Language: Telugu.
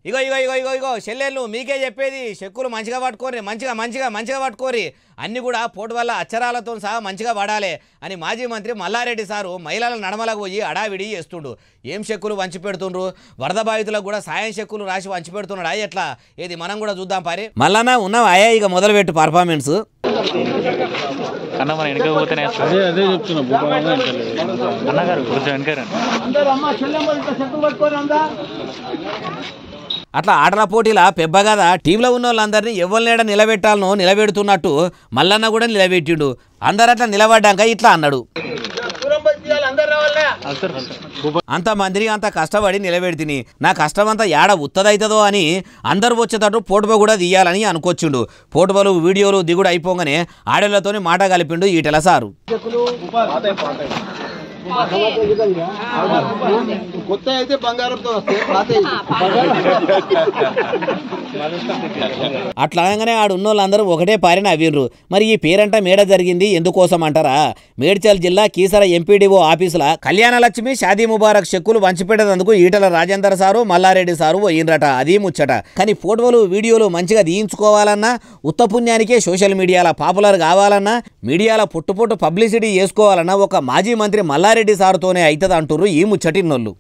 ఇగో ఇగో ఇగో ఇగో ఇగో చెల్లెళ్ళు మీకే చెప్పేది చెక్కులు మంచిగా పట్టుకోరి మంచిగా పట్టుకోరి అన్నీ కూడా పోటు వల్ల అక్షరాలతో సహా మంచిగా పడాలి అని మాజీ మంత్రి మల్లారెడ్డి సారు మహిళల నడమలకు పోయి అడావిడి చేస్తుండు. ఏం చెక్కులు వంచి పెడుతుండ్రు, వరద బాధితులకు కూడా సాయం చెక్కులు రాసి వంచి పెడుతున్నాడు. ఎట్లా ఏది మనం కూడా చూద్దాం పారి. మళ్ళా ఉన్నావు అయ్యా ఇక మొదలుపెట్టు పర్ఫార్మెన్స్. అన్న మన వెనక పోతేనే అదే చెప్తున్నా అన్నగారు కొంచెం వెనకారు. అట్లా ఆటల పోటీల పెబ్బగద టీంలో ఉన్న వాళ్ళందరినీ ఎవరినేడ నిలబెట్టాలనో నిలబెడుతున్నట్టు మల్లన్న కూడా నిలబెట్టిండు. అందరు అట్లా నిలబడ్డాక ఇట్లా అన్నాడు. అంతమందిని అంత కష్టపడి నిలబెడితిని, నా కష్టం అంతా ఏడ ఉత్తదవుతుందో అని అందరు వచ్చేటట్టు పోటుబ కూడా తీయాలని అనుకొచ్చిండు. పోటుబలు వీడియోలు దిగుడు అయిపోగానే ఆడేళ్లతోని మాట కలిపిండు ఈటెల సారు. అట్లాగానే ఆడున్నోళ్ళందరూ ఒకటే పారిన అవిండ్రు. మరి ఈ పేరంట మేడ జరిగింది ఎందుకోసం అంటారా? మేడ్చల్ జిల్లా కీసర ఎంపీడీఓ ఆఫీసుల కళ్యాణలక్ష్మి షాదీ ముబారక్ చెక్కులు వంచిపెట్టేందుకు ఈటల రాజేందర్ సారు మల్లారెడ్డి సారు పోయిండ్రట. అది ముచ్చట. కానీ ఫోటోలు వీడియోలు మంచిగా తీయించుకోవాలన్నా, ఉత్తపుణ్యానికే సోషల్ మీడియాలో పాపులర్ కావాలన్నా, మీడియాలో పొట్టు పబ్లిసిటీ చేసుకోవాలన్నా ఒక మాజీ మంత్రి మల్లారెడ్డి సారుతోనే అవుతుంది అంటుర్రు ఈ ముచ్చటిన్నోళ్ళు.